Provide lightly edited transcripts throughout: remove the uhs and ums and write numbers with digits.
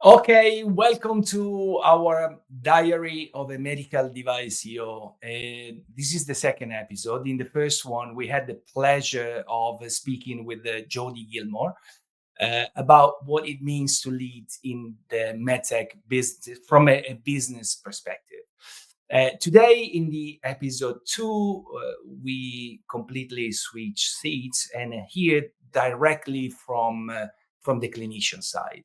Okay, welcome to our Diary of a Medical Device CEO. This is the second episode. In the first one, we had the pleasure of speaking with Jody Gilmore about what it means to lead in the MedTech business from a business perspective. Today, in the episode two, we completely switch seats and hear directly from the clinician side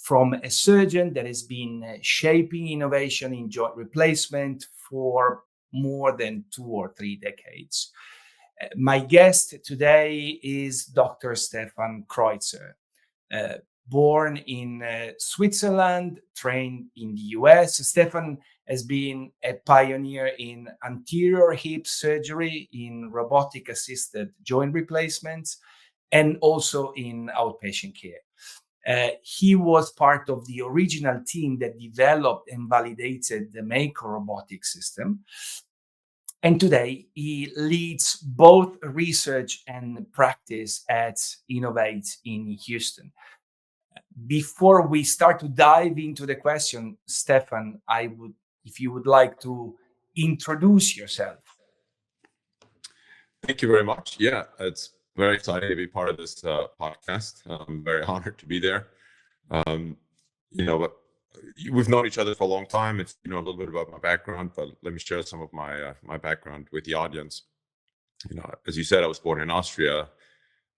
from a surgeon that has been shaping innovation in joint replacement for more than 2 or 3 decades. My guest today is Dr. Stefan Kreuzer. Uh, Born in Switzerland, trained in the US, Stefan has been a pioneer in anterior hip surgery, in robotic-assisted joint replacements, and also in outpatient care. He was part of the original team that developed and validated the Mako robotic system. And today he leads both research and practice at INOV8 in Houston. Before we start to dive into the question, Stefan, if you would like to introduce yourself. Thank you very much. Yeah, it's very exciting to be part of this podcast. I'm very honored to be there. But we've known each other for a long time. It's a little bit about my background, but let me share some of my background with the audience. As you said, I was born in Austria.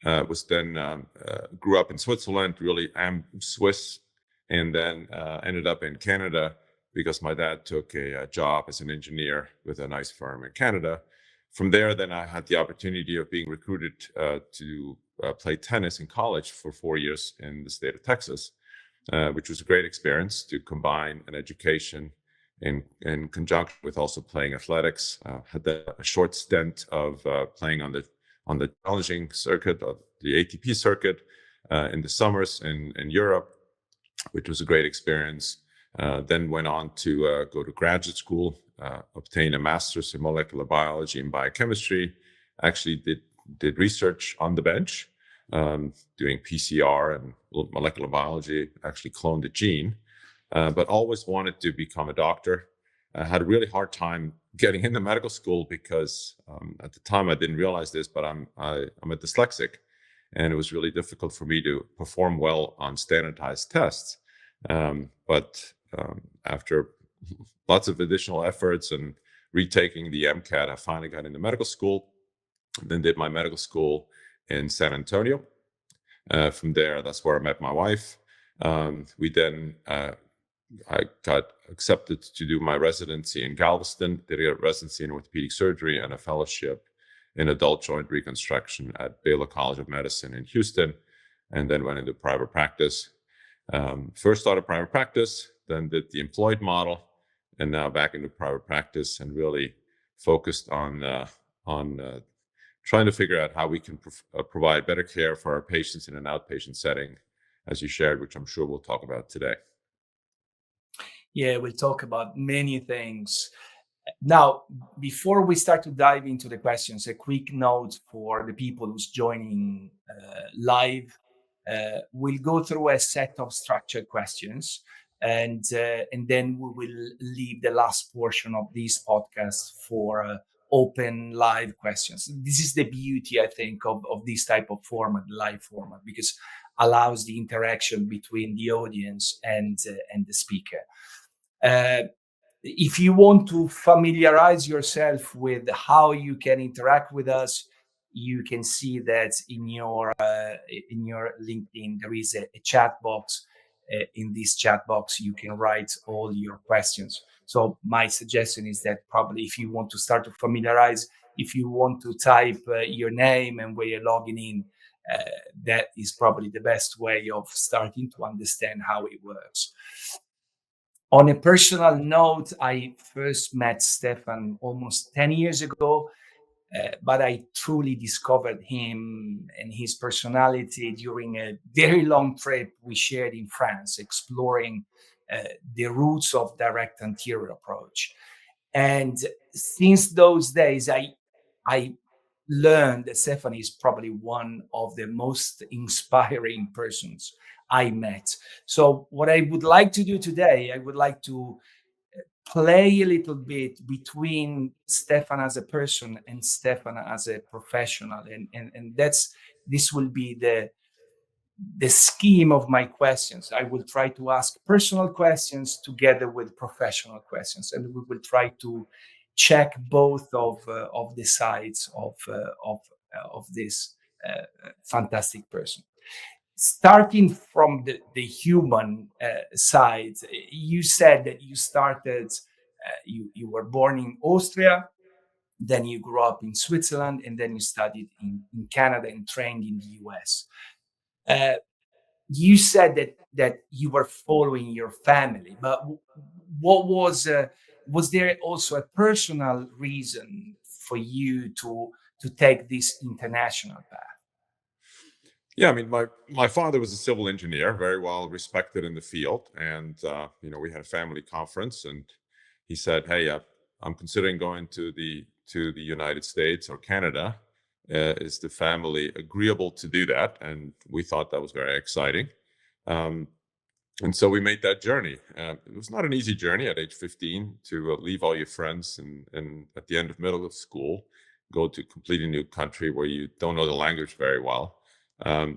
Grew up in Switzerland. Really am Swiss, and then ended up in Canada because my dad took a job as an engineer with a nice firm in Canada. From there, then I had the opportunity of being recruited to play tennis in college for 4 years in the state of Texas, which was a great experience to combine an education in conjunction with also playing athletics. Had a short stint of playing on the challenging circuit, of the ATP circuit, in the summers in Europe, which was a great experience. Then went on to go to graduate school, obtain a master's in molecular biology and biochemistry. Actually did research on the bench, doing PCR and molecular biology, actually cloned a gene, but always wanted to become a doctor. I had a really hard time getting into medical school because at the time I didn't realize this, but I'm a dyslexic, and it was really difficult for me to perform well on standardized tests. But after lots of additional efforts and retaking the MCAT, I finally got into medical school, then did my medical school in San Antonio. From there, that's where I met my wife. I got accepted to do my residency in Galveston, did a residency in orthopedic surgery and a fellowship in adult joint reconstruction at Baylor College of Medicine in Houston, and then went into private practice. First started private practice, then did the employed model, and now back into private practice, and really focused on trying to figure out how we can provide better care for our patients in an outpatient setting, as you shared, which I'm sure we'll talk about today. Yeah, we'll talk about many things. Now, before we start to dive into the questions, a quick note for the people who's joining live. We'll go through a set of structured questions, and then we will leave the last portion of this podcast for open live questions. This is the beauty, I think, of this type of format, live format, because allows the interaction between the audience and the speaker. If you want to familiarize yourself with how you can interact with us, you can see that in your LinkedIn there is a chat box. In this chat box, you can write all your questions. So my suggestion is that probably if you want to start to familiarize, if you want to type your name and where you're logging in, that is probably the best way of starting to understand how it works. On a personal note, I first met Stefan almost 10 years ago, but I truly discovered him and his personality during a very long trip we shared in France, exploring the roots of direct anterior approach. And since those days, I learned that Stefan is probably one of the most inspiring persons I met. So what I would like to do today, I would like to play a little bit between Stefan as a person and Stefan as a professional, and this will be the scheme of my questions. I will try to ask personal questions together with professional questions, and we will try to check both of the sides of this fantastic person. Starting from the human side, you said that you started, you were born in Austria, then you grew up in Switzerland, and then you studied in Canada and trained in the US. Uh, you said that you were following your family, but what was there also a personal reason for you to take this international path? Yeah, I mean, my father was a civil engineer, very well respected in the field, and we had a family conference, and he said, "Hey, I'm considering going to the United States or Canada. Is the family agreeable to do that?" And we thought that was very exciting, um, and so we made that journey. It was not an easy journey at age 15 to leave all your friends and at the end of middle school, go to a completely new country where you don't know the language very well.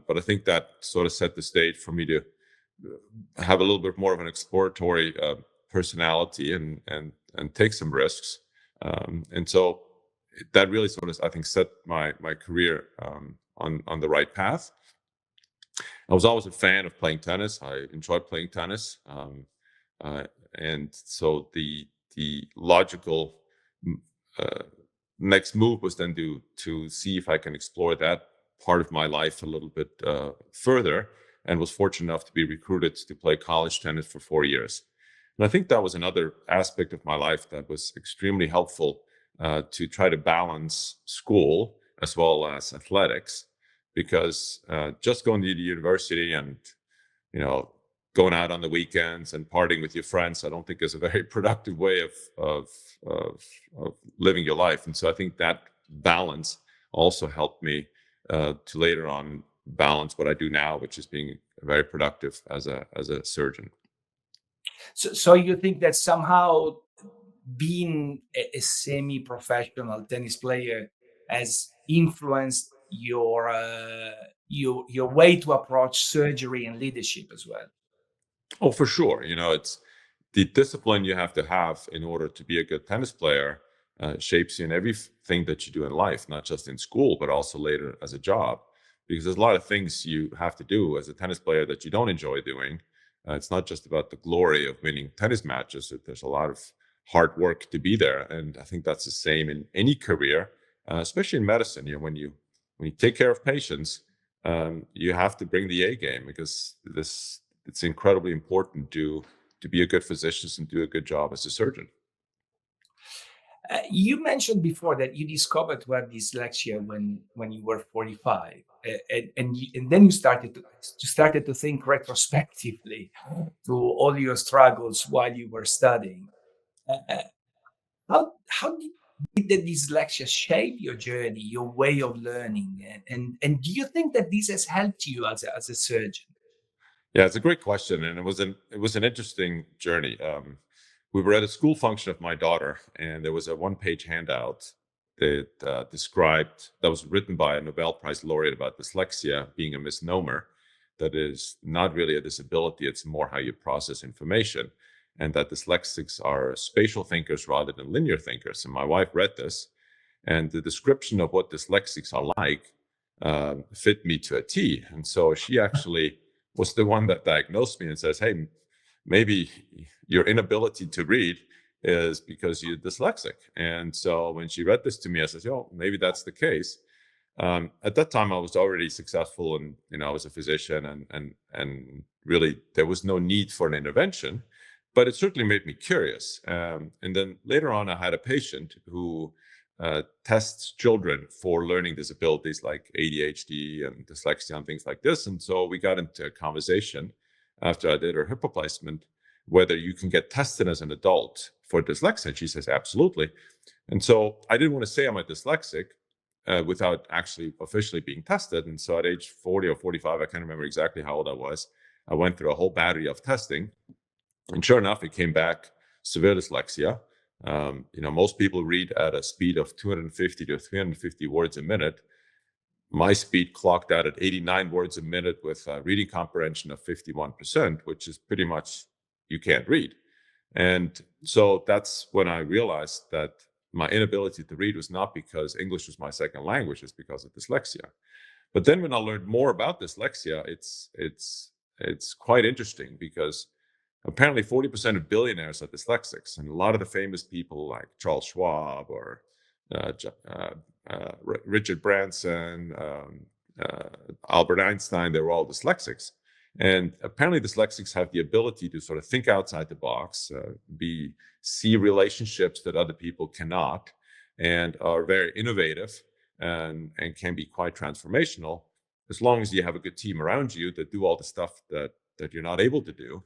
But I think that sort of set the stage for me to have a little bit more of an exploratory personality and take some risks. And so that really sort of, I think, set my career on the right path. I was always a fan of playing tennis. I enjoyed playing tennis, uh, and so the logical mm, uh, next move was then to see if I can explore that part of my life a little bit further, and was fortunate enough to be recruited to play college tennis for 4 years. And I think that was another aspect of my life that was extremely helpful to try to balance school as well as athletics, because just going to the university and you know going out on the weekends and partying with your friends, I don't think is a very productive way of, of living your life. And so I think that balance also helped me to later on balance what I do now, which is being very productive as a surgeon. So you think that somehow being a semi-professional tennis player has influenced your way to approach surgery and leadership as well? Oh, for sure. It's the discipline you have to have in order to be a good tennis player shapes you in everything that you do in life, not just in school, but also later as a job. Because there's a lot of things you have to do as a tennis player that you don't enjoy doing. It's not just about the glory of winning tennis matches. There's a lot of hard work to be there, and I think that's the same in any career, especially in medicine. When you take care of patients, you have to bring the A game, because it's incredibly important to be a good physician and do a good job as a surgeon. You mentioned before that you discovered to have dyslexia when you were 45, and then you started to think retrospectively to all your struggles while you were studying. Uh, uh, how did the dyslexia shape your journey, your way of learning, and do you think that this has helped you as a surgeon? Yeah, it's a great question, and it was an interesting journey. We were at a school function of my daughter, and there was a one-page handout that described that was written by a Nobel Prize laureate about dyslexia being a misnomer. That is not really a disability; it's more how you process information, and that dyslexics are spatial thinkers rather than linear thinkers. And my wife read this, and the description of what dyslexics are like fit me to a T. And so she actually was the one that diagnosed me and says, "Hey, maybe your inability to read is because you're dyslexic." And so when she read this to me, I said, "Oh, maybe that's the case." At that time, I was already successful, and I was a physician, and really there was no need for an intervention, but it certainly made me curious. And then later on, I had a patient who tests children for learning disabilities like ADHD and dyslexia and things like this. And so we got into a conversation after I did her hip replacement whether you can get tested as an adult for dyslexia. And she says, absolutely. And so I didn't want to say I'm a dyslexic without actually officially being tested. And so at age 40 or 45, I can't remember exactly how old I was, I went through a whole battery of testing, and sure enough, it came back severe dyslexia. Most people read at a speed of 250 to 350 words a minute. My speed clocked out at 89 words a minute with a reading comprehension of 51%, which is pretty much you can't read. And so that's when I realized that my inability to read was not because English was my second language, it's because of dyslexia. But then when I learned more about dyslexia, it's quite interesting because apparently 40% of billionaires are dyslexics, and a lot of the famous people like Charles Schwab or Richard Branson, Albert Einstein, they were all dyslexics. And apparently dyslexics have the ability to sort of think outside the box, see relationships that other people cannot, and are very innovative and can be quite transformational as long as you have a good team around you that do all the stuff that you're not able to do.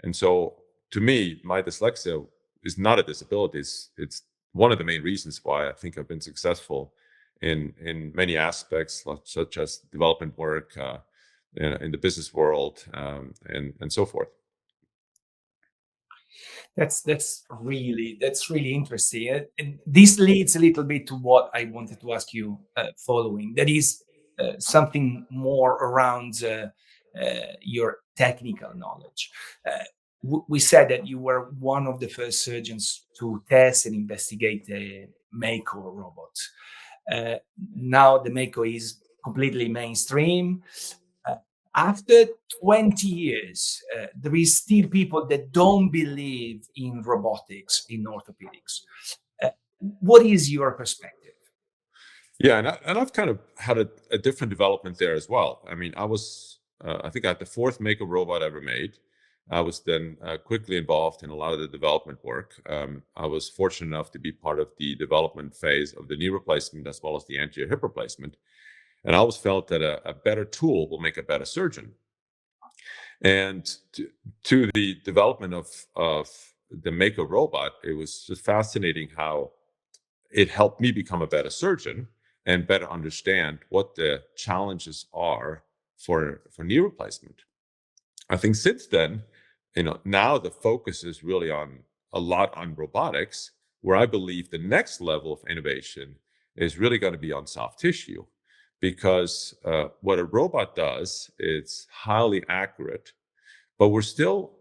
And so to me, my dyslexia is not a disability. It's one of the main reasons why I think I've been successful in many aspects, such as development work, in the business world, and so forth. That's really interesting, and this leads a little bit to what I wanted to ask you following. That is something more around your technical knowledge. We said that you were one of the first surgeons to test and investigate the Mako robot. Uh, Now the Mako is completely mainstream. Uh, After 20 years, there is still people that don't believe in robotics in orthopedics. Uh, what is your perspective? Yeah, and I've kind of had a different development there as well. I mean, I think I had the fourth Mako robot ever made. I was then quickly involved in a lot of the development work. I was fortunate enough to be part of the development phase of the knee replacement as well as the anterior hip replacement. And I always felt that a better tool will make a better surgeon. And to the development of the Mako robot, it was just fascinating how it helped me become a better surgeon and better understand what the challenges are for knee replacement. I think since then, now the focus is really on a lot on robotics, where I believe the next level of innovation is really going to be on soft tissue, because what a robot does, it's highly accurate, but we're still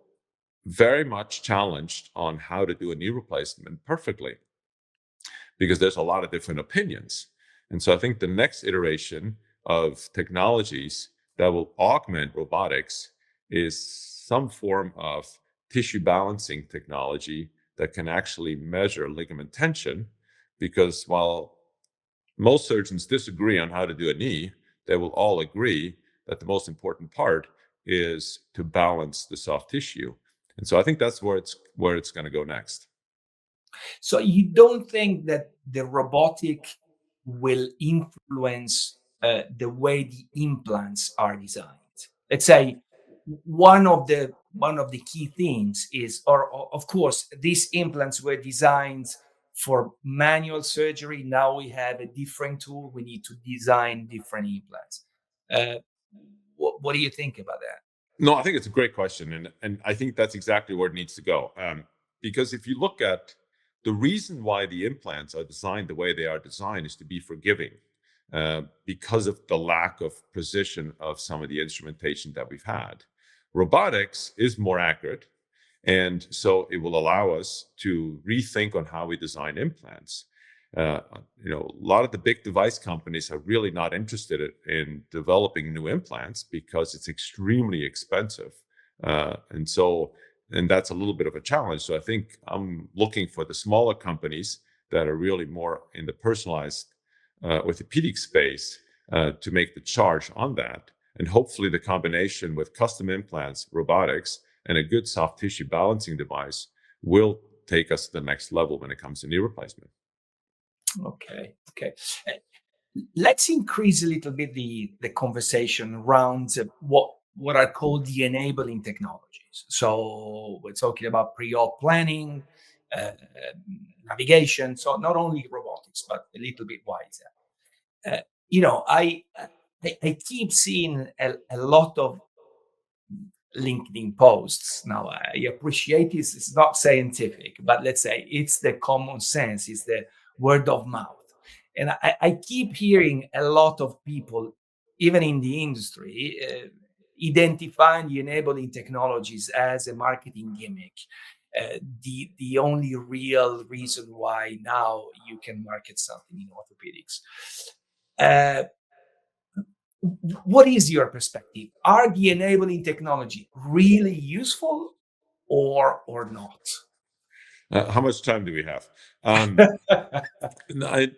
very much challenged on how to do a knee replacement perfectly, because there's a lot of different opinions. And so I think the next iteration of technologies that will augment robotics is some form of tissue balancing technology that can actually measure ligament tension, because while most surgeons disagree on how to do a knee, they will all agree that the most important part is to balance the soft tissue. And so I think that's where it's going to go next. So you don't think that the robotic will influence the way the implants are designed? Let's say one of the key things is, or of course, these implants were designed for manual surgery. Now we have a different tool. We need to design different implants. Uh, what do you think about that? No, I think it's a great question, and I think that's exactly where it needs to go. Because if you look at the reason why the implants are designed the way they are designed is to be forgiving, because of the lack of precision of some of the instrumentation that we've had. Robotics is more accurate, and so it will allow us to rethink on how we design implants. A lot of the big device companies are really not interested in developing new implants because it's extremely expensive. And that's a little bit of a challenge. So I think I'm looking for the smaller companies that are really more in the personalized orthopedic space to make the charge on that. And hopefully the combination with custom implants, robotics, and a good soft tissue balancing device will take us to the next level when it comes to knee replacement. Okay. Uh, Let's increase a little bit the conversation around what are called the enabling technologies. So we're talking about pre-op planning, navigation. So not only robotics, but a little bit wider. Uh, I keep seeing a lot of LinkedIn posts. Now, I appreciate this. It's not scientific, but let's say it's the common sense, it's the word of mouth. And I keep hearing a lot of people, even in the industry, identifying the enabling technologies as a marketing gimmick. The only real reason why now you can market something in orthopedics. Uh, what is your perspective? Are the enabling technology really useful or not? How much time do we have?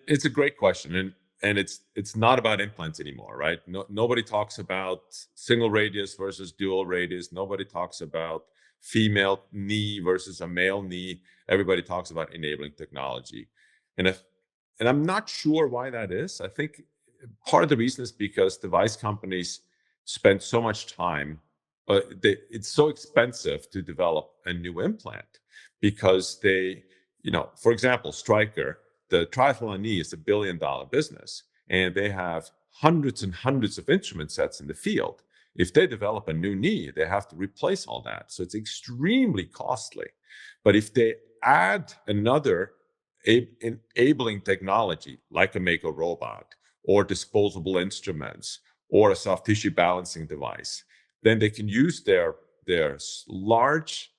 It's a great question, and it's not about implants anymore, right? Nobody talks about single radius versus dual radius. Nobody talks about female knee versus a male knee. Everybody talks about enabling technology, and if and I'm not sure why that is. I think part of the reason is because device companies spend so much time. It's so expensive to develop a new implant because for example, Stryker, the triathlon knee is $1 billion business, and they have hundreds and hundreds of instrument sets in the field. If they develop a new knee, they have to replace all that. So it's extremely costly. But if they add another enabling technology, like a Mako robot or disposable instruments or a soft tissue balancing device, then they can use their large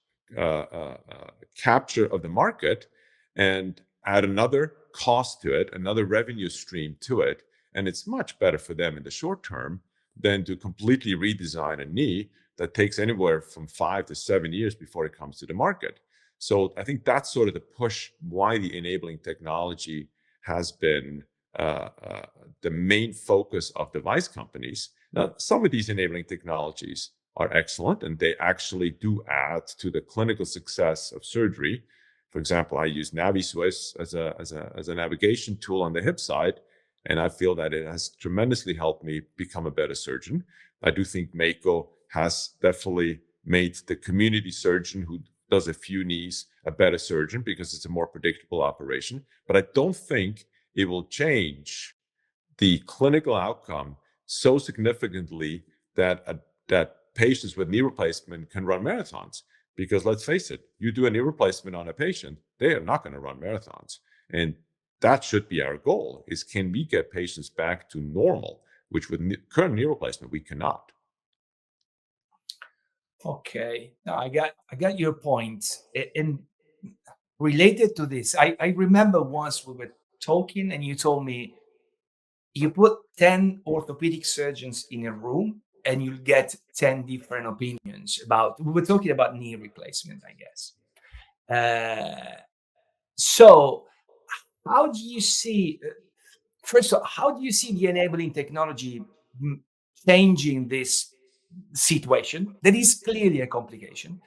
capture of the market and add another cost to it, another revenue stream to it. And it's much better for them in the short term than to completely redesign a knee that takes anywhere from 5 to 7 years before it comes to the market. So I think that's sort of the push why the enabling technology has been the main focus of device companies. Now, some of these enabling technologies are excellent, and they actually do add to the clinical success of surgery. For example, I use NaviSwiss as a navigation tool on the hip side, and I feel that it has tremendously helped me become a better surgeon. I do think Mako has definitely made the community surgeon who does a few knees a better surgeon because it's a more predictable operation. But I don't think it will change the clinical outcome so significantly that patients with knee replacement can run marathons. Because let's face it, you do a knee replacement on a patient, they are not going to run marathons. And that should be our goal, is can we get patients back to normal, which with current knee replacement, we cannot. Okay, now I got your point. And related to this, I remember once we were talking and you told me you put 10 orthopedic surgeons in a room and you'll get 10 different opinions about, we were talking about knee replacement, I guess. So how do you see, first of all, how do you see the enabling technology changing this situation? That is clearly a complication.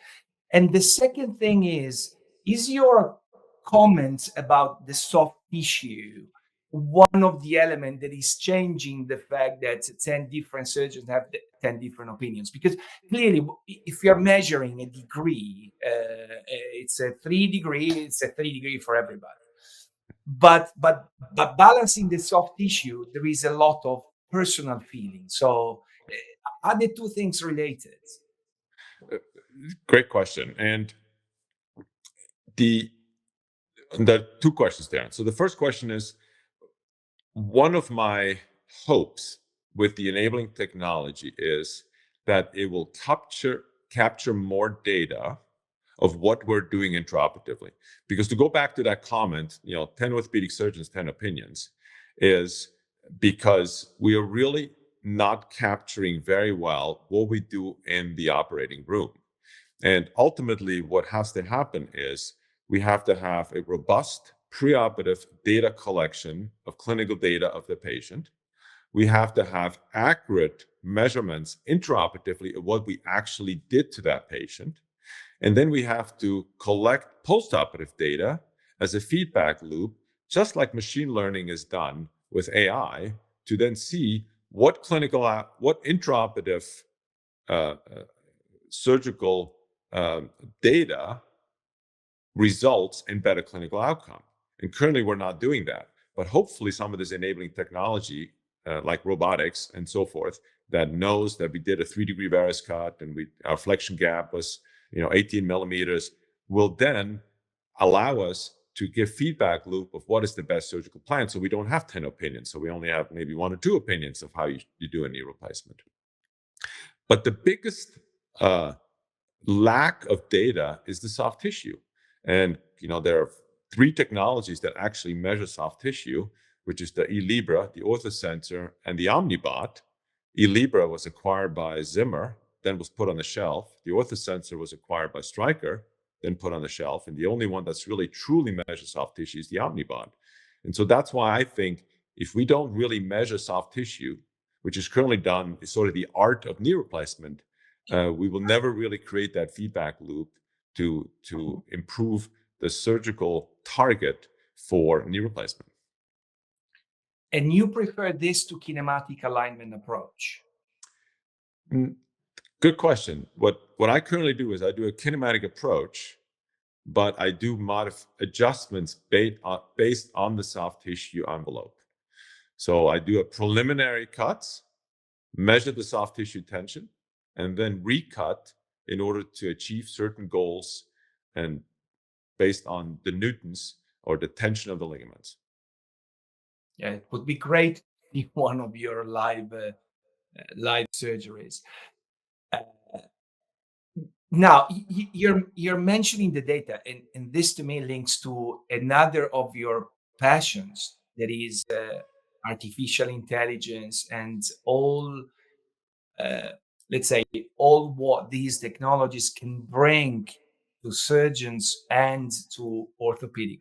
And the second thing is your comment about the soft tissue one of the elements that is changing the fact that 10 different surgeons have 10 different opinions? Because clearly, if you're measuring a degree, it's a 3 degree, it's a 3 degree for everybody. But balancing the soft tissue, there is a lot of personal feeling. So are the two things related? Great question. And there are two questions there. So the first question is, one of my hopes with the enabling technology is that it will capture more data of what we're doing intraoperatively. Because to go back to that comment, 10 orthopedic surgeons, 10 opinions, is because we are really not capturing very well what we do in the operating room. And ultimately, what has to happen is we have to have a robust preoperative data collection of clinical data of the patient. We have to have accurate measurements intraoperatively of what we actually did to that patient. And then we have to collect postoperative data as a feedback loop, just like machine learning is done with AI, to then see what intraoperative surgical data results in better clinical outcome. And currently, we're not doing that. But hopefully, some of this enabling technology, like robotics and so forth, that knows that we did a 3-degree varus cut and our flexion gap was 18 millimeters, will then allow us to give feedback loop of what is the best surgical plan. So we don't have 10 opinions. So we only have maybe 1 or 2 opinions of how you do a knee replacement. But the biggest lack of data is the soft tissue. And there are 3 technologies that actually measure soft tissue, which is the eLibra, the OrthoSensor, and the Omnibot. eLibra was acquired by Zimmer, then was put on the shelf. The OrthoSensor was acquired by Stryker, then put on the shelf. And the only one that's really truly measures soft tissue is the Omnibot. And so that's why I think if we don't really measure soft tissue, which is currently done, is sort of the art of knee replacement, we will never really create that feedback loop to improve the surgical target for knee replacement. And you prefer this to kinematic alignment approach? Good question. What I currently do is I do a kinematic approach, but I do adjustments based on the soft tissue envelope. So I do a preliminary cuts, measure the soft tissue tension, and then recut in order to achieve certain goals and based on the newtons or the tension of the ligaments. Yeah, it would be great to see one of your live surgeries. Now, you're mentioning the data, and this to me links to another of your passions, that is artificial intelligence and all, let's say, all what these technologies can bring to surgeons and to orthopedic.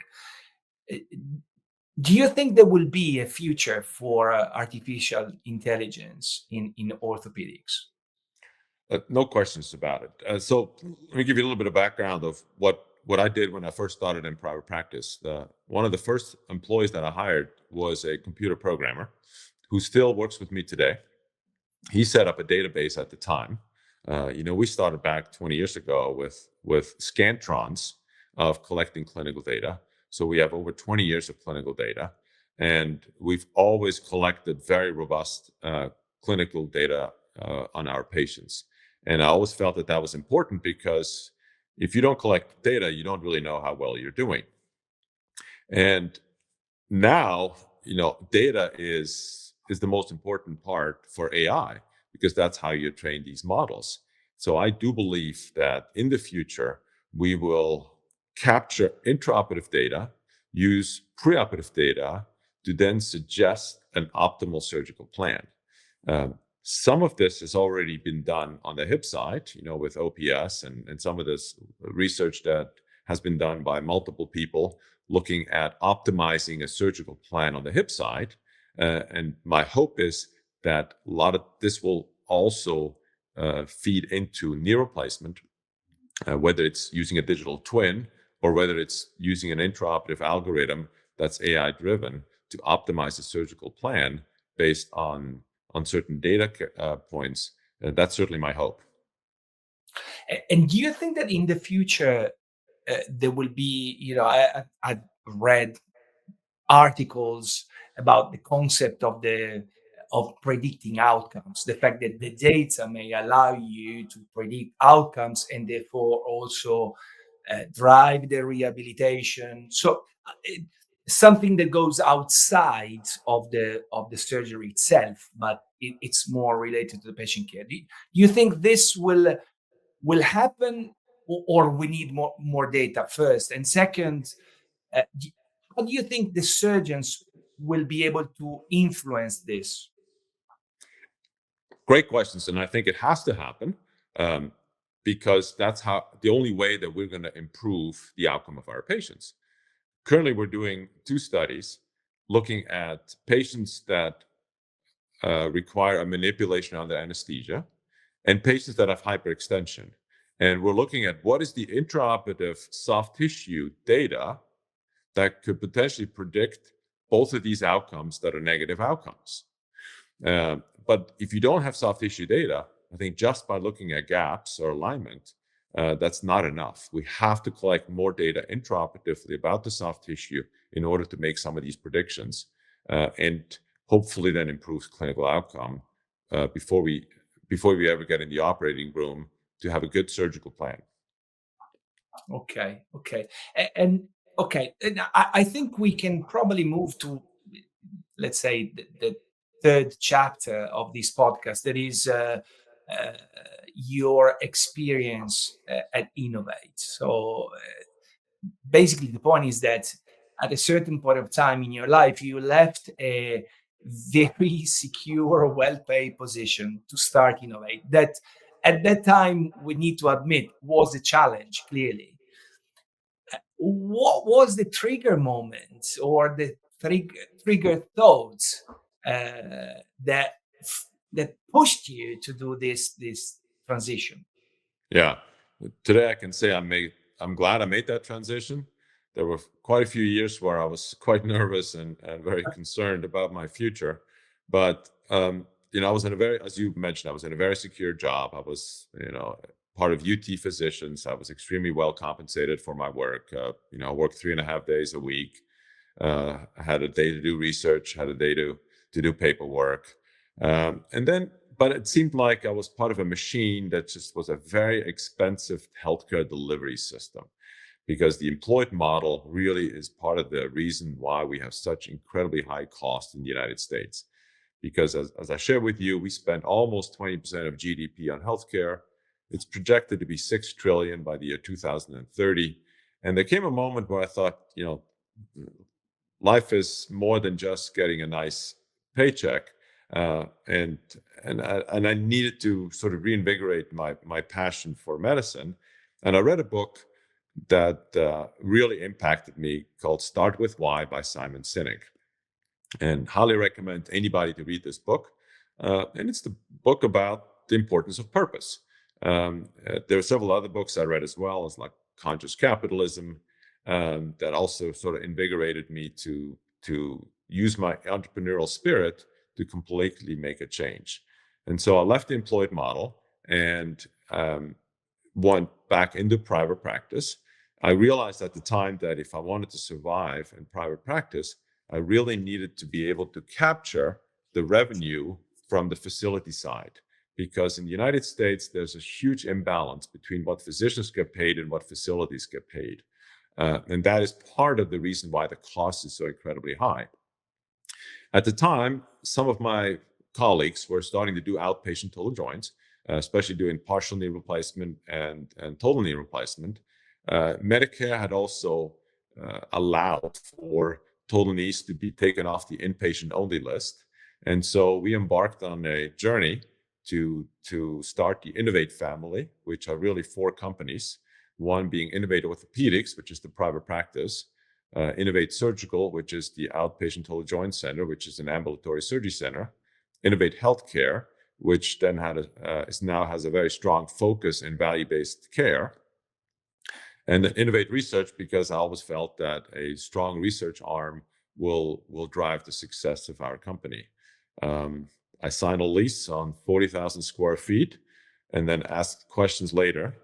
Do you think there will be a future for artificial intelligence in orthopedics? No questions about it. So let me give you a little bit of background of what I did when I first started in private practice. One of the first employees that I hired was a computer programmer who still works with me today. He set up a database at the time. We started back 20 years ago with scantrons of collecting clinical data. So we have over 20 years of clinical data, and we've always collected very robust clinical data on our patients. And I always felt that was important because if you don't collect data, you don't really know how well you're doing. And now, data is the most important part for AI because that's how you train these models. So I do believe that in the future, we will capture intraoperative data, use preoperative data to then suggest an optimal surgical plan. Some of this has already been done on the hip side, with OPS and some of this research that has been done by multiple people looking at optimizing a surgical plan on the hip side. And my hope is that a lot of this will also feed into knee replacement, whether it's using a digital twin or whether it's using an intraoperative algorithm that's AI driven to optimize a surgical plan based on certain data points. That's certainly my hope. And do you think that in the future there will be, I read articles about the concept of predicting outcomes, the fact that the data may allow you to predict outcomes and therefore also drive the rehabilitation. So something that goes outside of the surgery itself, but it's more related to the patient care. Do you think this will happen, or we need more data first? And second, how do you think the surgeons will be able to influence this? Great questions, and I think it has to happen because that's the only way that we're going to improve the outcome of our patients. Currently, we're doing 2 studies looking at patients that require a manipulation under anesthesia and patients that have hyperextension. And we're looking at what is the intraoperative soft tissue data that could potentially predict both of these outcomes that are negative outcomes. But if you don't have soft tissue data, I think just by looking at gaps or alignment, that's not enough. We have to collect more data intraoperatively about the soft tissue in order to make some of these predictions and hopefully then improves clinical outcome before we ever get in the operating room to have a good surgical plan. Okay. And okay, and I think we can probably move to, let's say, the third chapter of this podcast. That is uh, your experience at Innovate. So basically, the point is that at a certain point of time in your life, you left a very secure, well-paid position to start Innovate. That at that time, we need to admit, was a challenge, clearly. What was the trigger moment or the trigger thoughts that that pushed you to do this transition? Yeah. Today I can say I'm glad I made that transition. There were quite a few years where I was quite nervous and very concerned about my future. But I was in a very, as you mentioned, I was in a very secure job. I was, part of UT Physicians. I was extremely well compensated for my work. I worked 3.5 days a week. I had a day to do research, had a day to do paperwork. But it seemed like I was part of a machine that just was a very expensive healthcare delivery system, because the employed model really is part of the reason why we have such incredibly high costs in the United States. Because as I shared with you, we spend almost 20% of GDP on healthcare. It's projected to be 6 trillion by the year 2030. And there came a moment where I thought, life is more than just getting a nice paycheck. And I needed to sort of reinvigorate my passion for medicine. And I read a book that really impacted me called Start With Why by Simon Sinek, and highly recommend anybody to read this book. And it's the book about the importance of purpose. There are several other books I read as well, as like Conscious Capitalism, that also sort of invigorated me to use my entrepreneurial spirit to completely make a change. And so I left the employed model and went back into private practice. I realized at the time that if I wanted to survive in private practice, I really needed to be able to capture the revenue from the facility side. Because in the United States, there's a huge imbalance between what physicians get paid and what facilities get paid. And that is part of the reason why the cost is so incredibly high. At the time, some of my colleagues were starting to do outpatient total joints, especially doing partial knee replacement and total knee replacement. Medicare had also allowed for total knees to be taken off the inpatient only list. And so we embarked on a journey to start the INOV8 family, which are really 4 companies. One being INOV8 Orthopedics, which is the private practice, INOV8 Surgical, which is the outpatient total joint center, which is an ambulatory surgery center, INOV8 Healthcare, which then now has a very strong focus in value-based care, and then INOV8 Research, because I always felt that a strong research arm will drive the success of our company. I signed a lease on 40,000 square feet and then asked questions later.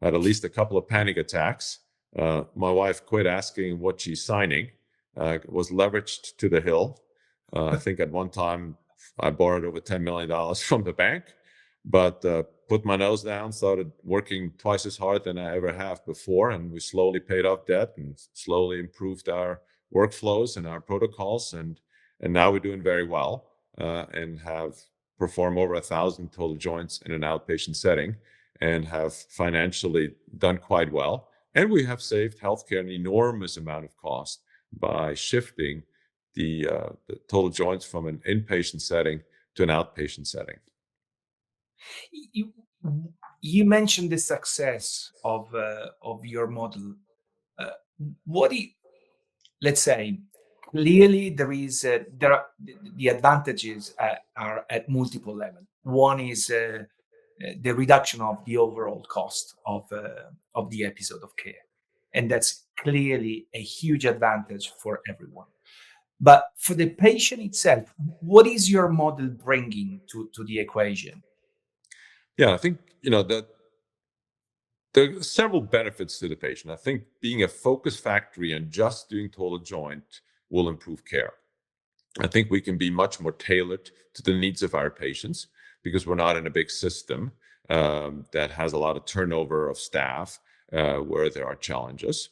I had at least a couple of panic attacks. My wife quit asking what she's signing, was leveraged to the hill. I think at one time I borrowed over $10 million from the bank, but put my nose down, started working twice as hard than I ever have before. And we slowly paid off debt and slowly improved our workflows and our protocols. And now we're doing very well and have performed over 1,000 total joints in an outpatient setting and have financially done quite well. And we have saved healthcare an enormous amount of cost by shifting the total joints from an inpatient setting to an outpatient setting. You mentioned the success of your model. What do you, let's say, clearly there are the advantages are at multiple levels. One is the reduction of the overall cost of the episode of care, and that's clearly a huge advantage for everyone. But for the patient itself, what is your model bringing to the equation? Yeah, I think that there are several benefits to the patient. I think being a focus factory and just doing total joint will improve care. I think we can be much more tailored to the needs of our patients. because we're not in a big system that has a lot of turnover of staff where there are challenges.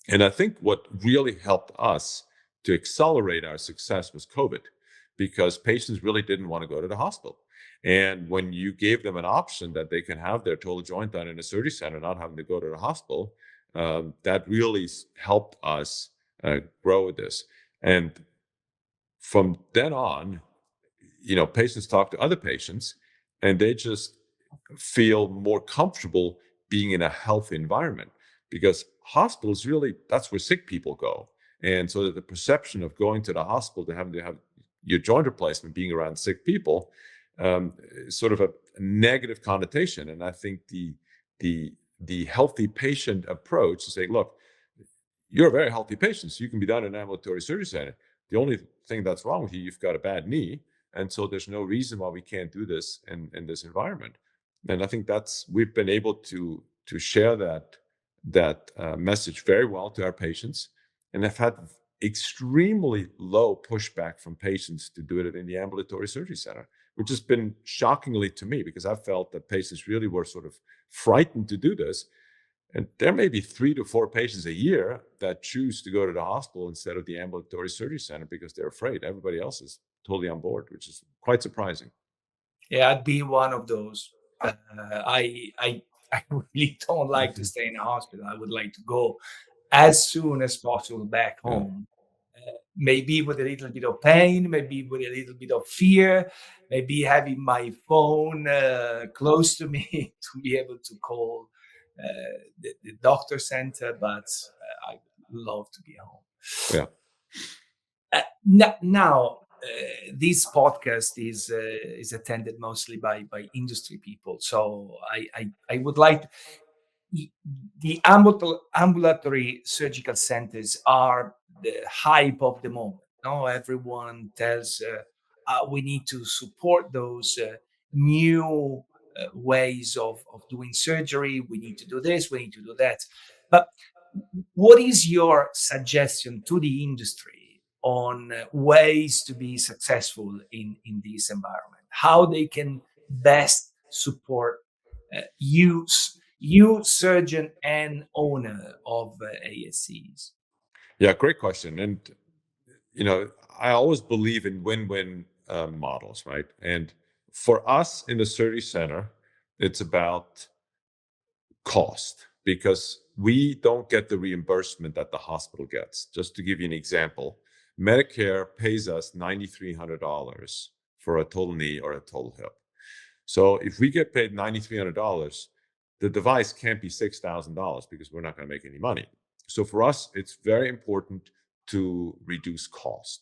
And I think what really helped us to accelerate our success was COVID, because patients really didn't want to go to the hospital. And when you gave them an option that they can have their total joint done in a surgery center, not having to go to the hospital, that really helped us grow this. And from then on, patients talk to other patients and they just feel more comfortable being in a healthy environment, because hospitals really, that's where sick people go. And so the perception of going to the hospital to have your joint replacement being around sick people is sort of a negative connotation. And I think the healthy patient approach to say, look, you're a very healthy patient, so you can be done in an ambulatory surgery center. The only thing that's wrong with you, you've got a bad knee. And so there's no reason why we can't do this in this environment. And I think we've been able to share that message very well to our patients, and have had extremely low pushback from patients to do it in the ambulatory surgery center, which has been shockingly to me, because I felt that patients really were sort of frightened to do this. And there may be 3 to 4 patients a year that choose to go to the hospital instead of the ambulatory surgery center because they're afraid. Everybody else is totally on board, which is quite surprising. Yeah, I'd be one of those. I really don't like to stay in a hospital. I would like to go as soon as possible back Yeah. home. Maybe with a little bit of pain, maybe with a little bit of fear, maybe having my phone close to me to be able to call the doctor center. But I love to be home. Yeah. Now, this podcast is attended mostly by industry people. So I would like the ambulatory surgical centers are the hype of the moment. No, everyone tells we need to support those new ways of doing surgery. We need to do this. We need to do that. But what is your suggestion to the industry on ways to be successful in this environment? How they can best support you surgeon and owner of ASCs? Yeah, great question. And, I always believe in win-win models, right? And for us in the surgery center, it's about cost, because we don't get the reimbursement that the hospital gets. Just to give you an example, Medicare pays us $9,300 for a total knee or a total hip. So if we get paid $9,300, the device can't be $6,000 because we're not going to make any money. So for us, it's very important to reduce cost.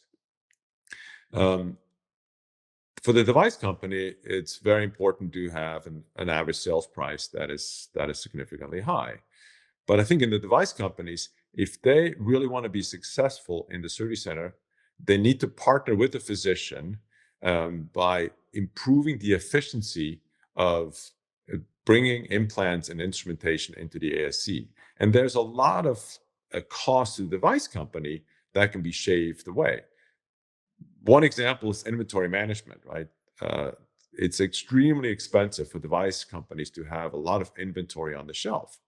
For the device company, it's very important to have an average sales price that is significantly high. But I think in the device companies, if they really want to be successful in the surgery center, they need to partner with the physician by improving the efficiency of bringing implants and instrumentation into the ASC. And there's a lot of cost to the device company that can be shaved away. One example is inventory management, right? It's extremely expensive for device companies to have a lot of inventory on the shelf.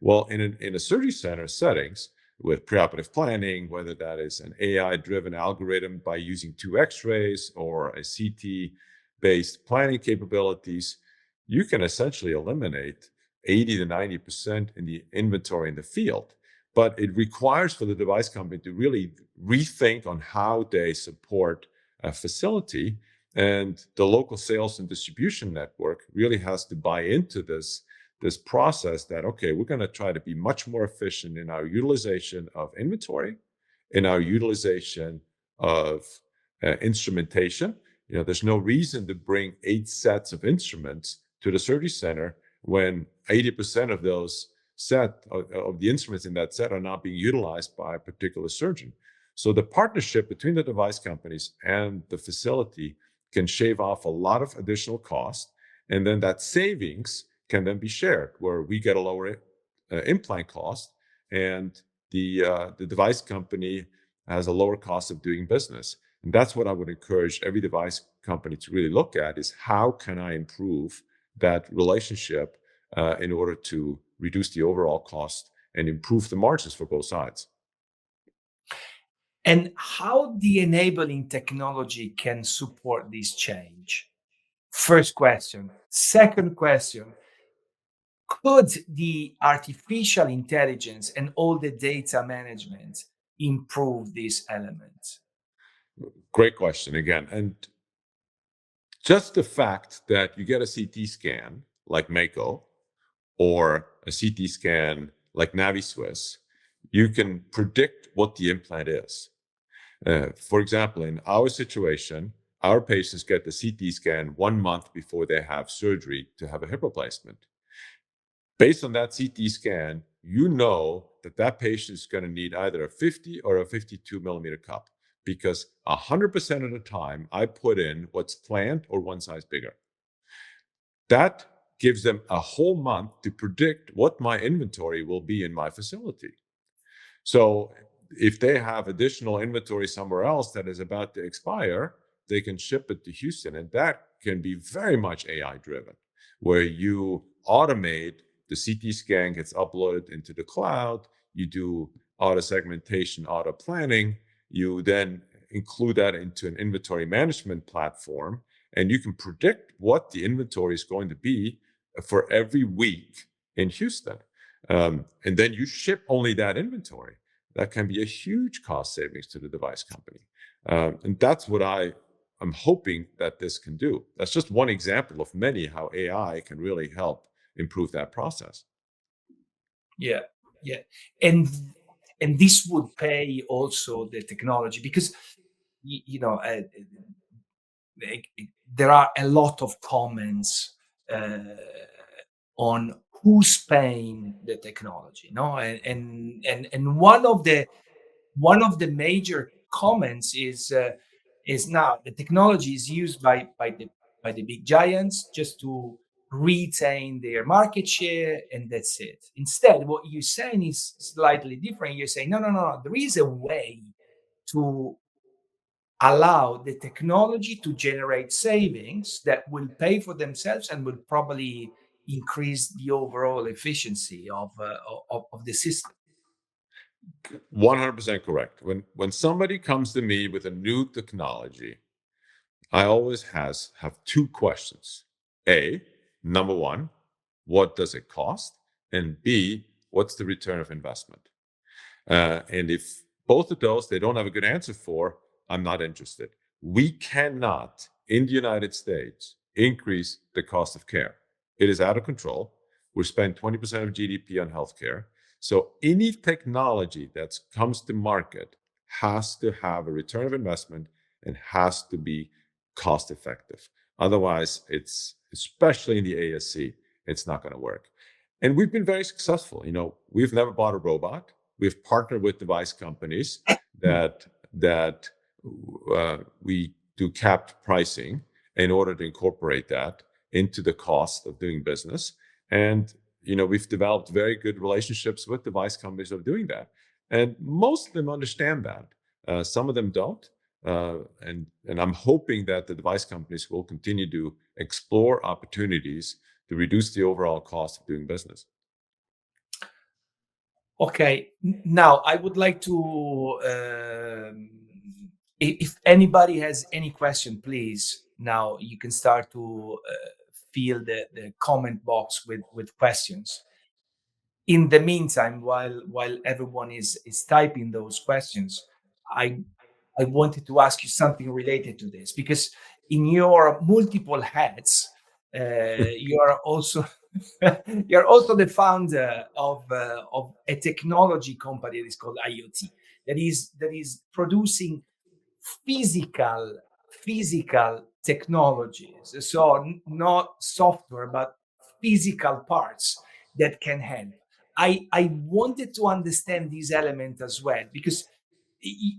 Well, in a surgery center settings with preoperative planning, whether that is an AI-driven algorithm by using 2 X-rays or a CT-based planning capabilities, you can essentially eliminate 80 to 90% in the inventory in the field. But it requires for the device company to really rethink on how they support a facility. And the local sales and distribution network really has to buy into this process that, okay, we're going to try to be much more efficient in our utilization of inventory, in our utilization of instrumentation. There's no reason to bring 8 sets of instruments to the surgery center when 80% of those of the instruments in that set are not being utilized by a particular surgeon. So the partnership between the device companies and the facility can shave off a lot of additional cost. And then that savings can then be shared, where we get a lower implant cost and the device company has a lower cost of doing business. And that's what I would encourage every device company to really look at, is how can I improve that relationship in order to reduce the overall cost and improve the margins for both sides. And how the enabling technology can support this change? First question. Second question, could the artificial intelligence and all the data management improve these elements? Great question again. And just the fact that you get a CT scan like Mako or a CT scan like NaviSwiss, you can predict what the implant is. For example, in our situation, our patients get the CT scan 1 month before they have surgery to have a hip replacement. Based on that CT scan, you know that that patient is going to need either a 50 or a 52 millimeter cup, because 100% of the time I put in what's planned or one size bigger. That gives them a whole month to predict what my inventory will be in my facility. So if they have additional inventory somewhere else that is about to expire, they can ship it to Houston. And that can be very much AI driven, where you automate the CT scan, gets uploaded into the cloud, you do auto segmentation, auto planning, you then include that into an inventory management platform, and you can predict what the inventory is going to be for every week in Houston. And then you ship only that inventory. That can be a huge cost savings to the device company. And that's what I'm hoping that this can do. That's just one example of many how AI can really help improve that process. Yeah, yeah. And and this would pay also the technology, because you know, there are a lot of comments uh, on who's paying the technology, no? And one of the major comments is now the technology is used by the big giants just to retain their market share, and that's it. Instead, what you're saying is slightly different. You're saying, no, no, no, there is a way to allow the technology to generate savings that will pay for themselves and will probably increase the overall efficiency of the system. 100% correct. When somebody comes to me with a new technology, I always have two questions. A, number one, what does it cost? And B, what's the return of investment? And if both of those they don't have a good answer for, I'm not interested. We cannot, in the United States, increase the cost of care. It is out of control. We spend 20% of GDP on healthcare. So any technology that comes to market has to have a return of investment and has to be cost effective. Otherwise, it's, especially in the ASC, it's not going to work. And we've been very successful. You know, we've never bought a robot. We've partnered with device companies that we do capped pricing in order to incorporate that into the cost of doing business. And you know, we've developed very good relationships with device companies of doing that. And most of them understand that. Some of them don't. And I'm hoping that the device companies will continue to explore opportunities to reduce the overall cost of doing business. Okay, now I would like to, if anybody has any question, please, now you can start to fill the comment box with questions. In the meantime, while everyone is typing those questions, I I wanted to ask you something related to this, because in your multiple hats, you are also you're also the founder of a technology company that is called IoT, that is producing physical physical technologies. So not software, but physical parts that can help. I wanted to understand this element as well, because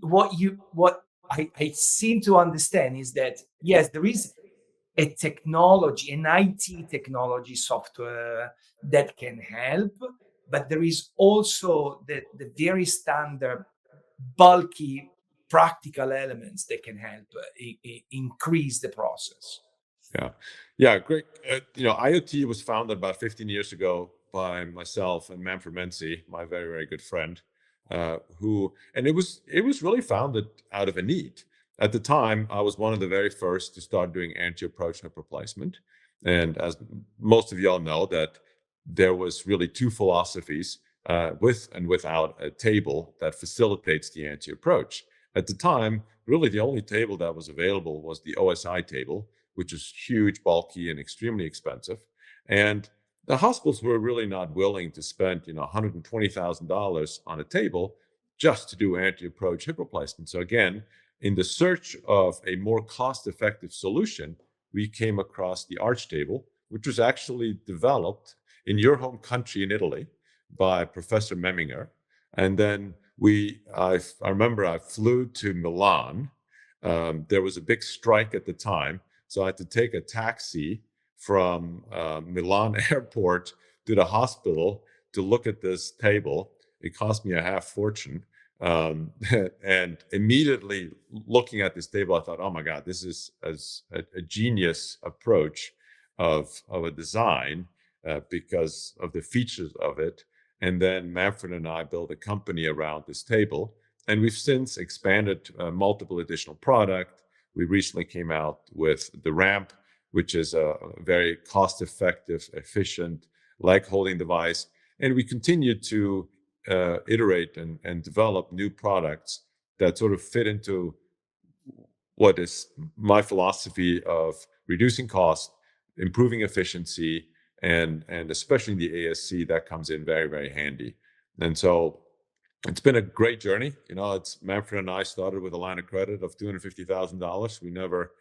what I seem to understand is that yes, there is a technology, an IT technology software that can help, but there is also the very standard bulky practical elements that can help increase the process. Yeah, great. IoT was founded about 15 years ago by myself and Manfred Menzi, my very, very good friend, and it was really founded out of a need. At the time, I was one of the very first to start doing anterior approach hip replacement. And as most of y'all know, that there was really two philosophies, with and without a table that facilitates the anterior approach. At the time, really the only table that was available was the OSI table, which is huge, bulky, and extremely expensive. And the hospitals were really not willing to spend, $120,000 on a table just to do anti-approach hip replacement. So again, in the search of a more cost-effective solution, we came across the arch table, which was actually developed in your home country in Italy by Professor Memminger. And then I remember I flew to Milan. There was a big strike at the time, so I had to take a taxi from Milan airport to the hospital to look at this table. It cost me a half fortune. And immediately looking at this table, I thought, oh my God, this is a genius approach of a design because of the features of it. And then Manfred and I built a company around this table. And we've since expanded multiple additional products. We recently came out with the ramp, which is a very cost-effective, efficient leg holding device. And we continue to iterate and develop new products that sort of fit into what is my philosophy of reducing cost, improving efficiency, and especially in the ASC, that comes in very, very handy. And so it's been a great journey. It's Manfred and I started with a line of credit of $250,000. We never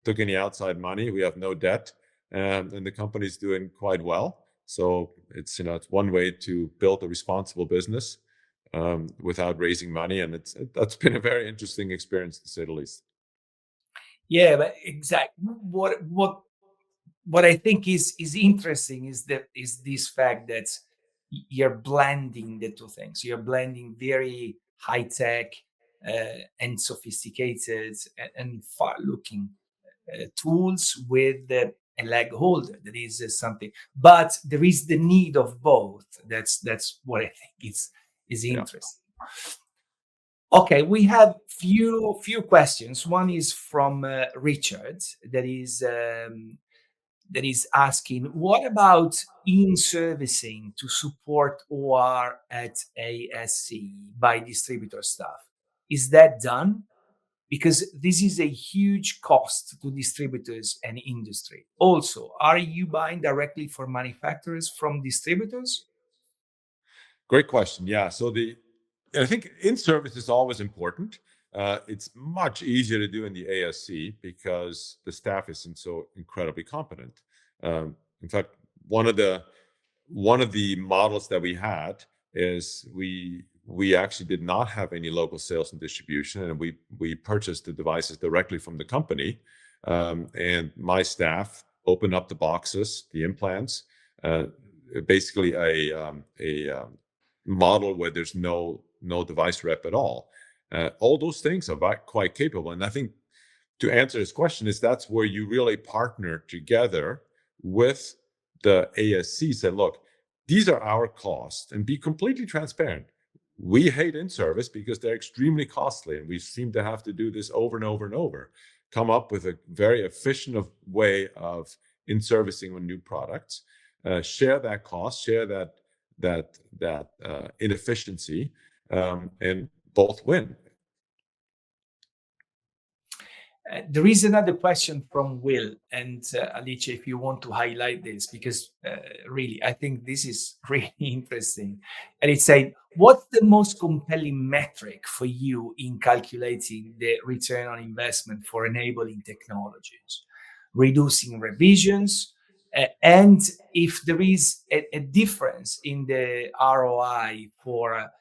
took any outside money. We have no debt, and the company's doing quite well. So it's one way to build a responsible business without raising money, and that's been a very interesting experience, to say the least. Yeah, but exactly what I think is interesting is this fact that you're blending the two things. You're blending very high tech and sophisticated and far looking tools with a leg holder. That is something, but there is the need of both. That's what I think is interesting. Okay, we have few questions. One is from Richard that is asking, what about in-servicing to support OR at ASC by distributor staff? Is that done? Because this is a huge cost to distributors and industry. Also, are you buying directly from manufacturers from distributors? Great question. Yeah. So I think in-service is always important. It's much easier to do in the ASC because the staff isn't so incredibly competent. In fact, one of the models that we had is we actually did not have any local sales and distribution, and we purchased the devices directly from the company. And my staff opened up the boxes, the implants, basically a model where there's no device rep at all. All those things are quite capable. And I think to answer his question is that's where you really partner together with the ASC. Say, look, these are our costs, and be completely transparent. We hate in-service because they're extremely costly, and we seem to have to do this over and over and over. Come up with a very efficient way of in-servicing on new products, share that cost, share that inefficiency, and both win. There is another question from Will, and Alice, if you want to highlight this, because really, I think this is really interesting. And it's saying, what's the most compelling metric for you in calculating the return on investment for enabling technologies, reducing revisions, and if there is a difference in the ROI for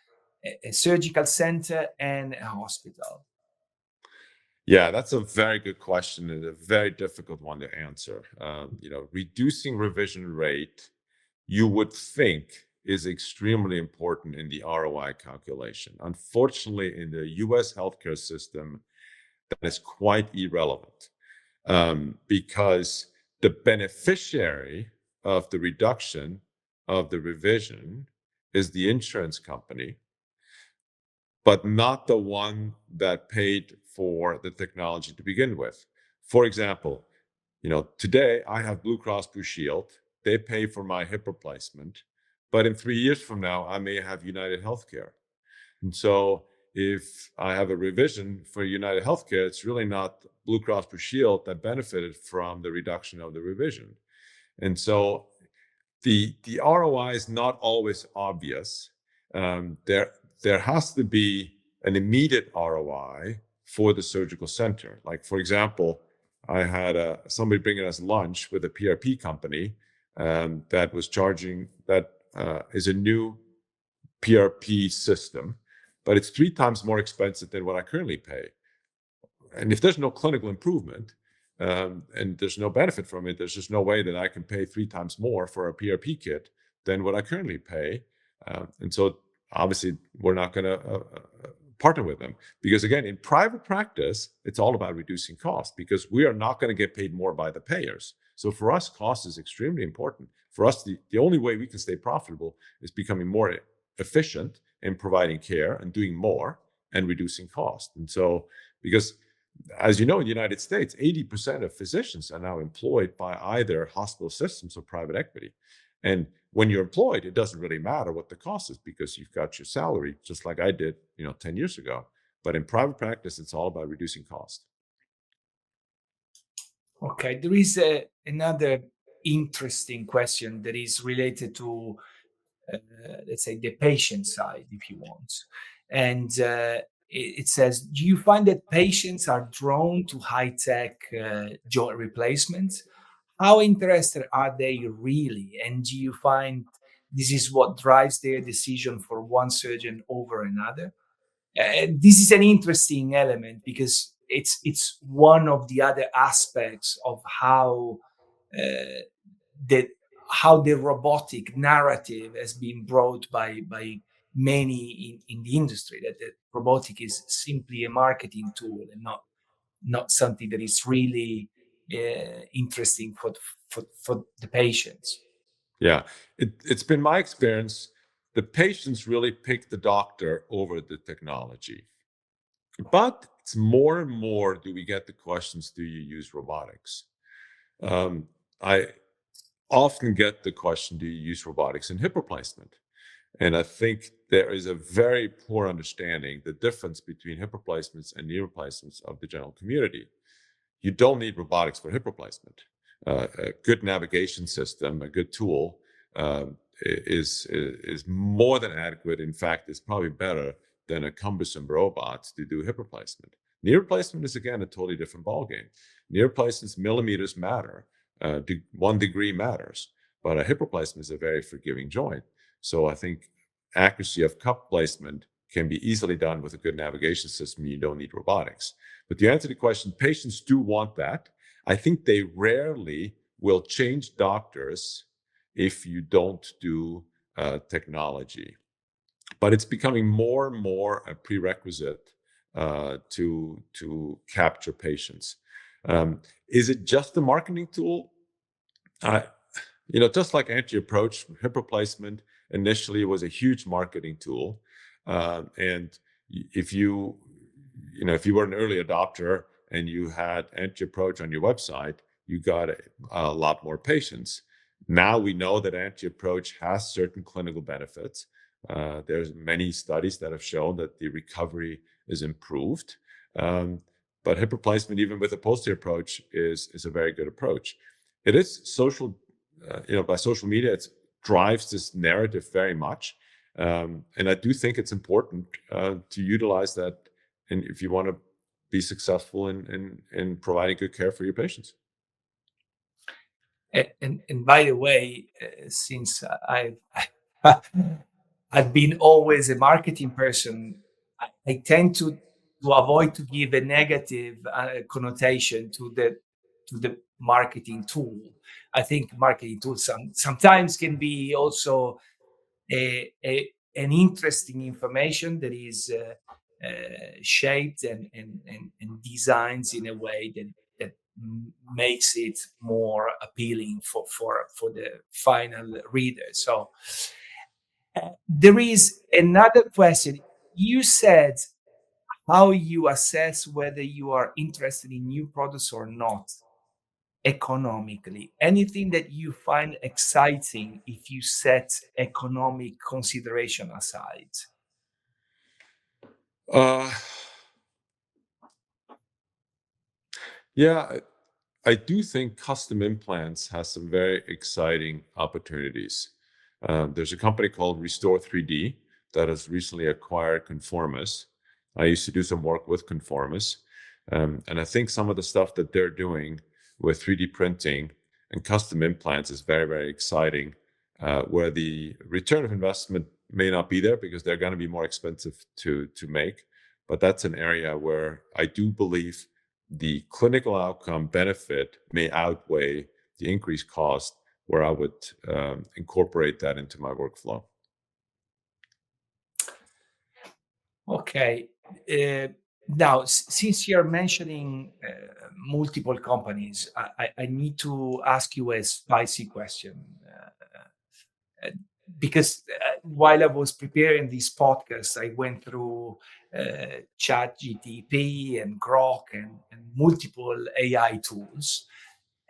a surgical center and a hospital? Yeah, that's a very good question and a very difficult one to answer. Reducing revision rate, you would think is extremely important in the ROI calculation. Unfortunately, in the US healthcare system, that is quite irrelevant, because the beneficiary of the reduction of the revision is the insurance company, but not the one that paid for the technology to begin with. For example, today I have Blue Cross Blue Shield. They pay for my hip replacement, but in 3 years from now, I may have United Healthcare. And so if I have a revision for United Healthcare, it's really not Blue Cross Blue Shield that benefited from the reduction of the revision. And so the ROI is not always obvious. There has to be an immediate ROI for the surgical center. Like, for example, I had somebody bringing us lunch with a PRP company that was charging, that is a new PRP system, but it's 3 times more expensive than what I currently pay. And if there's no clinical improvement, and there's no benefit from it, there's just no way that I can pay 3 times more for a PRP kit than what I currently pay. And so obviously we're not going to partner with them, because again, in private practice, it's all about reducing costs, because we are not going to get paid more by the payers. So for us, cost is extremely important. For us, the only way we can stay profitable is becoming more efficient in providing care and doing more and reducing cost. And so, because as you know, in the United States, 80% of physicians are now employed by either hospital systems or private equity. And when you're employed, it doesn't really matter what the cost is, because you've got your salary, just like I did, 10 years ago. But in private practice, it's all about reducing cost. Okay, there is another interesting question that is related to, let's say, the patient side, if you want. And it says, do you find that patients are drawn to high-tech joint replacements? How interested are they really? And do you find this is what drives their decision for one surgeon over another? This is an interesting element, because it's one of the other aspects of how the the robotic narrative has been brought by many in the industry, that the robotic is simply a marketing tool and not something that is really interesting for the patients. Yeah, it's been my experience, the patients really pick the doctor over the technology. But it's more and more do we get the questions, do you use robotics? I often get the question, do you use robotics in hip replacement? And I think there is a very poor understanding the difference between hip replacements and knee replacements of the general community. You don't need robotics for hip replacement. A good navigation system, a good tool, is more than adequate. In fact, it's probably better than a cumbersome robot to do hip replacement. Knee replacement is, again, a totally different ballgame. Knee replacement's millimeters matter. 1 degree matters, but a hip replacement is a very forgiving joint. So I think accuracy of cup placement can be easily done with a good navigation system. You don't need robotics. But to answer the question, patients do want that. I think they rarely will change doctors if you don't do technology. But it's becoming more and more a prerequisite to capture patients. Is it just a marketing tool? Just like anterior approach, hip replacement initially was a huge marketing tool. And if you were an early adopter and you had anterior approach on your website, you got a lot more patients. Now we know that anterior approach has certain clinical benefits. There's many studies that have shown that the recovery is improved. But hip replacement, even with a posterior approach, is a very good approach. It is social, by social media, it drives this narrative very much. And I do think it's important to utilize that, and if you want to be successful in providing good care for your patients. And by the way, since I've been always a marketing person, I tend to avoid to give a negative connotation to the marketing tool. I think marketing tools sometimes can be also an interesting information that is shaped and designs in a way that makes it more appealing for the final reader. So there is another question. You said how you assess whether you are interested in new products or not economically. Anything that you find exciting if you set economic consideration aside? Uh, yeah, I do think custom implants has some very exciting opportunities. There's a company called Restore 3D that has recently acquired Conformis. I used to do some work with Conformis, and I think some of the stuff that they're doing with 3D printing and custom implants is very, very exciting, where the return of investment may not be there because they're going to be more expensive to make. But that's an area where I do believe the clinical outcome benefit may outweigh the increased cost, where I would incorporate that into my workflow. Okay. Now, since you're mentioning multiple companies, I need to ask you a spicy question. Because while I was preparing this podcast, I went through Chat GTP and Grok and multiple AI tools.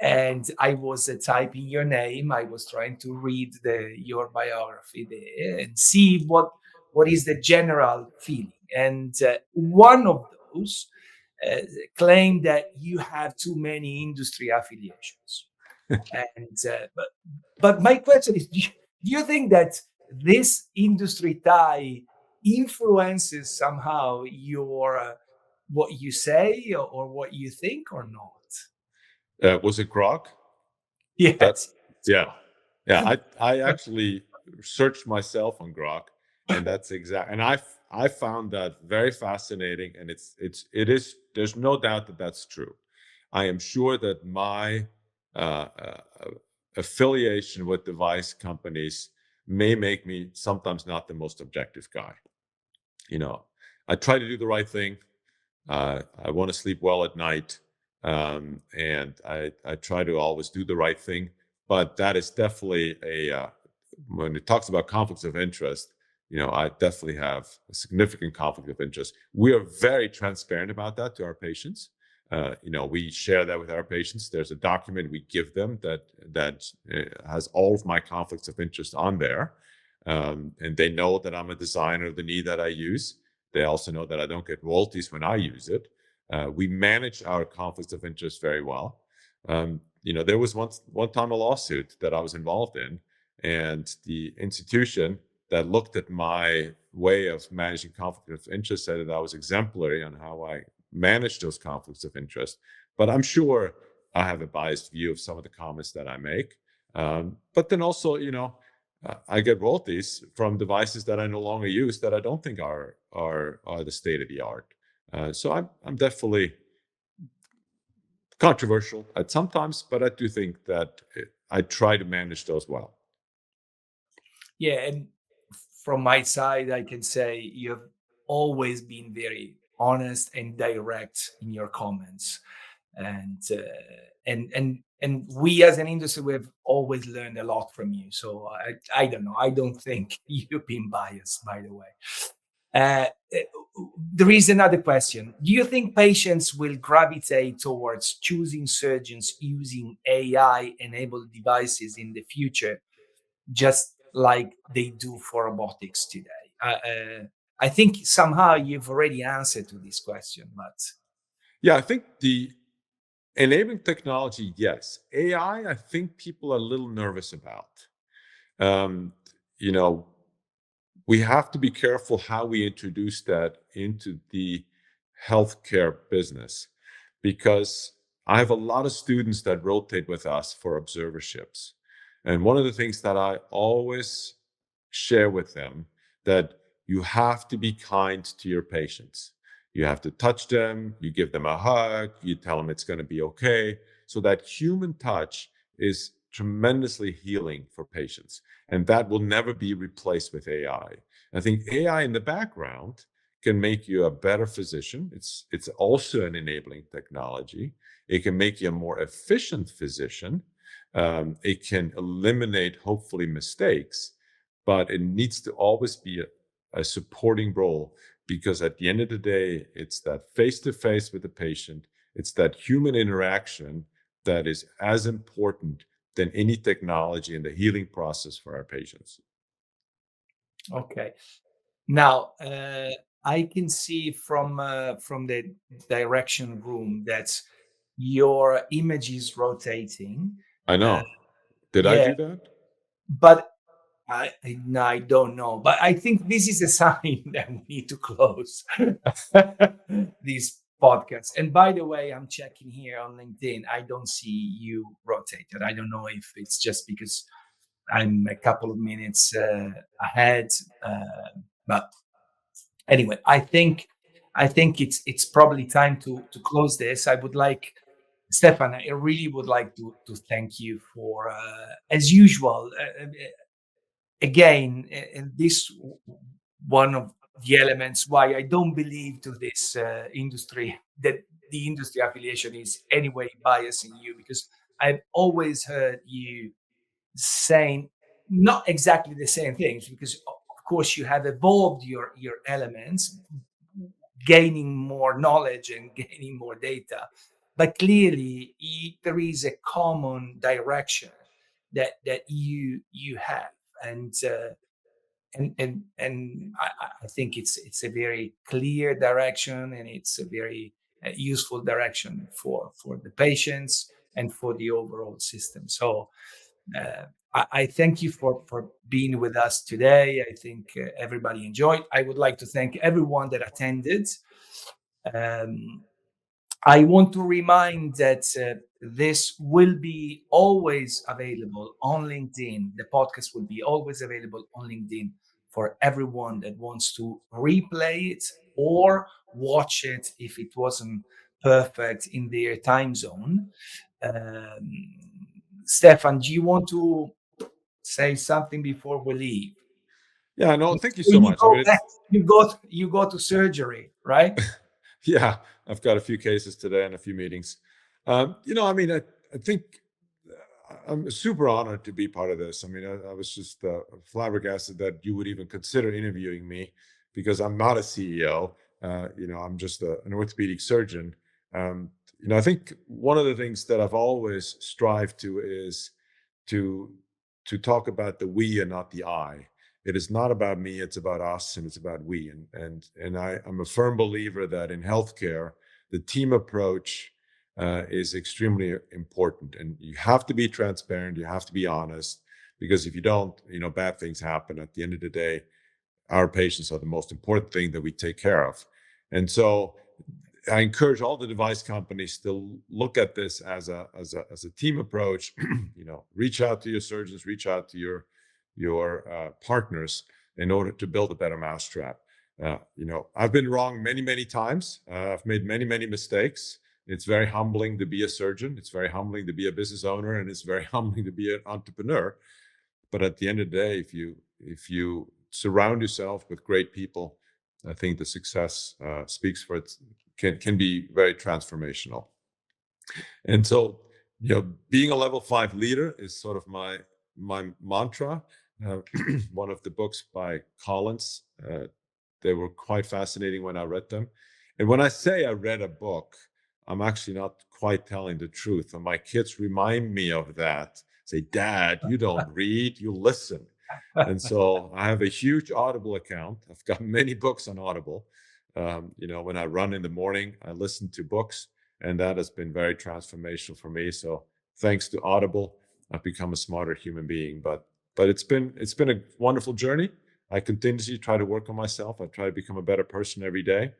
And I was typing your name. I was trying to read your biography there and see what is the general feeling. And one of those uh, claimed that you have too many industry affiliations. And but my question is, do you think that this industry tie influences somehow your what you say or what you think or not? Was it Grok? That Yes, it's yeah, Grok. yeah. I actually searched myself on Grok, and that's exact. And I found that very fascinating, and it is. There's no doubt that that's true. I am sure that my uh, uh, affiliation with device companies may make me sometimes not the most objective guy. You know, I try to do the right thing. I want to sleep well at night, and I try to always do the right thing. But that is definitely when it talks about conflicts of interest. I definitely have a significant conflict of interest. We are very transparent about that to our patients. We share that with our patients. There's a document we give them that has all of my conflicts of interest on there, and they know that I'm a designer of the knee that I use. They also know that I don't get royalties when I use it. We manage our conflicts of interest very well. There was one time a lawsuit that I was involved in, and the institution that looked at my way of managing conflict of interest said that I was exemplary on how I manage those conflicts of interest. But I'm sure I have a biased view of some of the comments that I make. But then also, I get royalties from devices that I no longer use that I don't think are the state of the art. So I'm definitely controversial at sometimes, but I do think that I try to manage those well. Yeah, and from my side, I can say you've always been very honest and direct in your comments, and and we as an industry we've always learned a lot from you. So I don't know. I don't think you've been biased, by the way. Uh, there is another question. Do you think patients will gravitate towards choosing surgeons using AI enabled devices in the future, just like they do for robotics today? I think somehow you've already answered to this question, but Yeah, I think the enabling technology, yes. AI, I think people are a little nervous about. Um, you know, we have to be careful how we introduce that into the healthcare business, because I have a lot of students that rotate with us for observerships. And one of the things that I always share with them, that you have to be kind to your patients. You have to touch them, you give them a hug, you tell them it's going to be okay. So that human touch is tremendously healing for patients. And that will never be replaced with AI. I think AI in the background can make you a better physician. It's also an enabling technology. It can make you a more efficient physician. It can eliminate, hopefully, mistakes, but it needs to always be a supporting role, because at the end of the day, it's that face-to-face with the patient, it's that human interaction that is as important than any technology in the healing process for our patients. Okay. Now, I can see from the direction room that your image is rotating. I Uh, know. Did I yeah, do that? but no, I don't know. But I think this is a sign that we need to close this podcast. And by the way, I'm checking here on LinkedIn. I don't see you rotated. I don't know if it's just because I'm a couple of minutes ahead. But anyway, I think it's probably time to close this. I would like, Stefan, I really would like to thank you for, as usual. Again, and this one of the elements why I don't believe to this industry, that the industry affiliation is anyway biasing you, because I've always heard you saying not exactly the same things, because of course you have evolved your elements, gaining more knowledge and gaining more data, but clearly there is a common direction that you have. And I think it's a very clear direction, and it's a very useful direction for the patients and for the overall system. So I thank you for being with us today. I think everybody enjoyed. I would like to thank everyone that attended. Um, I want to remind that this will be always available on LinkedIn. The podcast will be always available on LinkedIn for everyone that wants to replay it or watch it if it wasn't perfect in their time zone. Um, Stefan, do you want to say something before we leave? Yeah, no, thank you Before so you much. I go mean, back, it's, you go to surgery, right? yeah, I've got a few cases today and a few meetings. I mean, I think I'm super honored to be part of this. I mean, I was just flabbergasted that you would even consider interviewing me, because I'm not a CEO. I'm just an orthopedic surgeon. Um, I think one of the things that I've always strived to is to talk about the we and not the I. It is not about me; it's about us, and it's about we. And I'm a firm believer that in healthcare, the team approach is extremely important, and you have to be transparent. You have to be honest, because if you don't, bad things happen. At the end of the day, our patients are the most important thing that we take care of, and so I encourage all the device companies to look at this as a team approach. Reach out to your surgeons, reach out to your partners in order to build a better mousetrap. I've been wrong many times. I've made many mistakes. It's very humbling to be a surgeon. It's very humbling to be a business owner, and it's very humbling to be an entrepreneur. But at the end of the day, if you surround yourself with great people, I think the success speaks for it. Can be very transformational. And so, being a level 5 leader is sort of my mantra. One of the books by Collins, they were quite fascinating when I read them. And when I say I read a book, I'm actually not quite telling the truth. And my kids remind me of that. Say, Dad, you don't read, you listen. And so I have a huge Audible account. I've got many books on Audible. When I run in the morning, I listen to books, and that has been very transformational for me. So thanks to Audible, I've become a smarter human being. But it's been a wonderful journey. I continuously try to work on myself. I try to become a better person every day.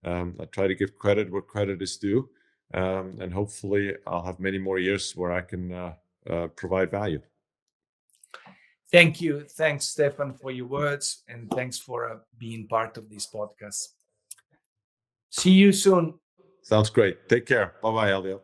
I try to give credit where credit is due, and hopefully I'll have many more years where I can provide value. Thank you. Thanks, Stefan, for your words, and thanks for being part of this podcast. See you soon. Sounds great. Take care. Bye-bye, Elvio.